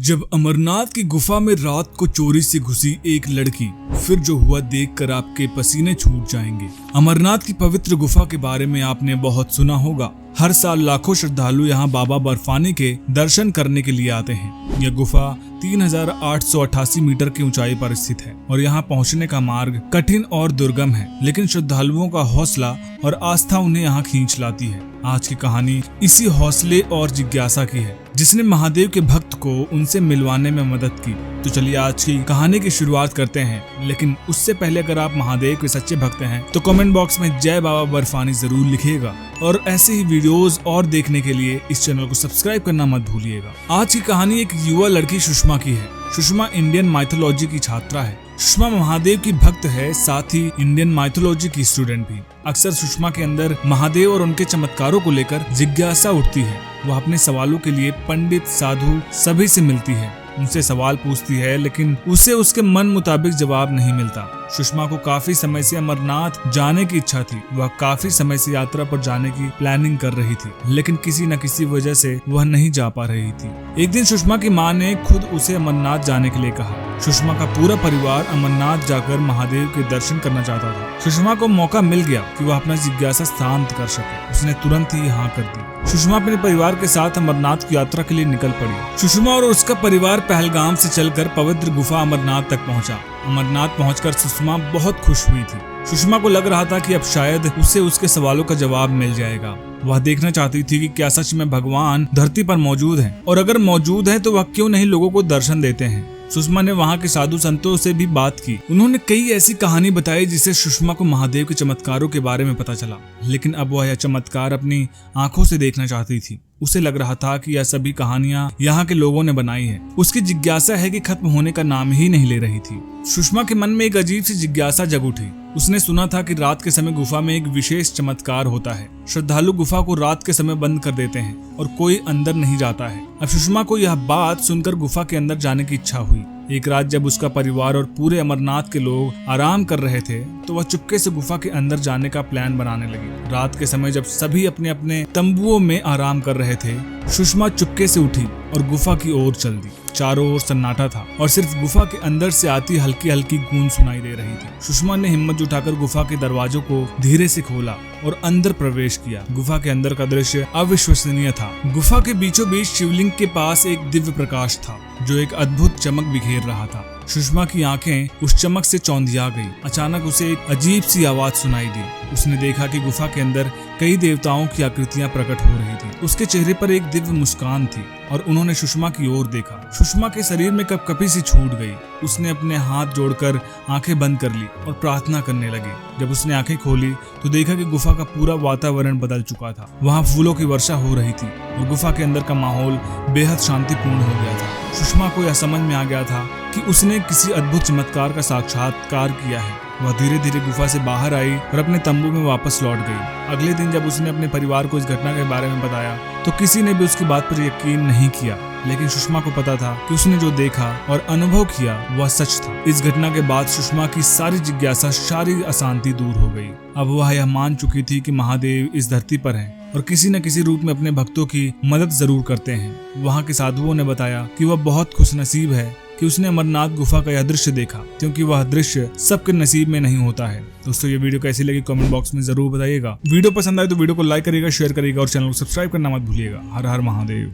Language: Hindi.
जब अमरनाथ की गुफा में रात को चोरी से घुसी एक लड़की, फिर जो हुआ देखकर आपके पसीने छूट जाएंगे। अमरनाथ की पवित्र गुफा के बारे में आपने बहुत सुना होगा। हर साल लाखों श्रद्धालु यहाँ बाबा बर्फानी के दर्शन करने के लिए आते हैं। यह गुफा 3888 मीटर की ऊंचाई पर स्थित है और यहाँ पहुँचने का मार्ग कठिन और दुर्गम है, लेकिन श्रद्धालुओं का हौसला और आस्था उन्हें यहाँ खींच लाती है। आज की कहानी इसी हौसले और जिज्ञासा की है, जिसने महादेव के भक्त को उनसे मिलवाने में मदद की। तो चलिए आज की कहानी की शुरुआत करते हैं, लेकिन उससे पहले अगर आप महादेव के सच्चे भक्त हैं तो कमेंट बॉक्स में जय बाबा बर्फानी जरूर लिखिएगा और ऐसे ही वीडियोस और देखने के लिए इस चैनल को सब्सक्राइब करना मत भूलिएगा। आज की कहानी एक युवा लड़की सुषमा की है। सुषमा इंडियन माइथोलॉजी की छात्रा है। सुषमा महादेव की भक्त है, साथ ही इंडियन माइथोलॉजी की स्टूडेंट भी। अक्सर सुषमा के अंदर महादेव और उनके चमत्कारों को लेकर जिज्ञासा उठती है। वह अपने सवालों के लिए पंडित, साधु सभी से मिलती है, उनसे सवाल पूछती है, लेकिन उसे उसके मन मुताबिक जवाब नहीं मिलता। सुषमा को काफी समय से अमरनाथ जाने की इच्छा थी। वह काफी समय से यात्रा पर जाने की प्लानिंग कर रही थी, लेकिन किसी न किसी वजह से वह नहीं जा पा रही थी। एक दिन सुषमा की माँ ने खुद उसे अमरनाथ जाने के लिए कहा। सुषमा का पूरा परिवार अमरनाथ जाकर महादेव के दर्शन करना चाहता था। सुषमा को मौका मिल गया कि वह अपना जिज्ञासा शांत कर सके। उसने तुरंत ही हाँ कर दी। सुषमा अपने परिवार के साथ अमरनाथ की यात्रा के लिए निकल पड़ी। सुषमा और उसका परिवार पहलगाम से चलकर पवित्र गुफा अमरनाथ तक पहुंचा। अमरनाथ पहुंचकर सुषमा बहुत खुश हुई थी। सुषमा को लग रहा था कि अब शायद उसे उसके सवालों का जवाब मिल जाएगा। वह देखना चाहती थी कि क्या सच में भगवान धरती पर मौजूद हैं, और अगर मौजूद हैं तो वह क्यों नहीं लोगों को दर्शन देते हैं। सुषमा ने वहाँ के साधु संतों से भी बात की। उन्होंने कई ऐसी कहानी बताई जिससे सुषमा को महादेव के चमत्कारों के बारे में पता चला, लेकिन अब वह यह चमत्कार अपनी आंखों से देखना चाहती थी। उसे लग रहा था कि यह सभी कहानियां यहाँ के लोगों ने बनाई है। उसकी जिज्ञासा है कि खत्म होने का नाम ही नहीं ले रही थी। सुषमा के मन में एक अजीब सी जिज्ञासा जग उठी। उसने सुना था कि रात के समय गुफा में एक विशेष चमत्कार होता है। श्रद्धालु गुफा को रात के समय बंद कर देते हैं और कोई अंदर नहीं जाता है। अब सुषमा को यह बात सुनकर गुफा के अंदर जाने की इच्छा हुई। एक रात जब उसका परिवार और पूरे अमरनाथ के लोग आराम कर रहे थे, तो वह चुपके से गुफा के अंदर जाने का प्लान बनाने लगी। रात के समय जब सभी अपने अपने तंबुओं में आराम कर रहे थे, सुषमा चुपके से उठी और गुफा की ओर चल दी। चारों ओर सन्नाटा था और सिर्फ गुफा के अंदर से आती हल्की हल्की गूंज सुनाई दे रही थी। सुषमा ने हिम्मत जुटाकर गुफा के दरवाजों को धीरे से खोला और अंदर प्रवेश किया। गुफा के अंदर का दृश्य अविश्वसनीय था। गुफा के बीचों बीच शिवलिंग के पास एक दिव्य प्रकाश था, जो एक अद्भुत चमक बिखेर रहा था। सुषमा की आंखें उस चमक से चौंधिया गई। अचानक उसे एक अजीब सी आवाज सुनाई दी। उसने देखा कि गुफा के अंदर कई देवताओं की आकृतियां प्रकट हो रही थी। उसके चेहरे पर एक दिव्य मुस्कान थी और उन्होंने सुषमा की ओर देखा। सुषमा के शरीर में कपकपी सी छूट गई। उसने अपने हाथ जोड़कर आंखें बंद कर ली और प्रार्थना करने लगी। जब उसने आंखें खोली तो देखा कि गुफा का पूरा वातावरण बदल चुका था। वहाँ फूलों की वर्षा हो रही थी और गुफा के अंदर का माहौल बेहद शांतिपूर्ण हो गया था। सुषमा को यह समझ में आ गया था कि उसने किसी अद्भुत चमत्कार का साक्षात्कार किया है। वह धीरे धीरे गुफा से बाहर आई और अपने तंबू में वापस लौट गई। अगले दिन जब उसने अपने परिवार को इस घटना के बारे में बताया तो किसी ने भी उसकी बात पर यकीन नहीं किया, लेकिन सुषमा को पता था कि उसने जो देखा और अनुभव किया वह सच था। इस घटना के बाद सुषमा की सारी जिज्ञासा, सारी अशांति दूर हो गई। अब वह यह मान चुकी थी कि महादेव इस धरती पर हैं और किसी न किसी रूप में अपने भक्तों की मदद जरूर करते हैं। वहाँ के साधुओं ने बताया कि वह बहुत खुशनसीब है कि उसने अमरनाथ गुफा का यह दृश्य देखा, क्योंकि वह दृश्य सबके नसीब में नहीं होता है। दोस्तों, ये वीडियो कैसी लगी कमेंट बॉक्स में जरूर बताइएगा। वीडियो पसंद आए तो वीडियो को लाइक करिएगा, शेयर करिएगा और चैनल को सब्सक्राइब करना मत भूलिएगा। हर हर महादेव।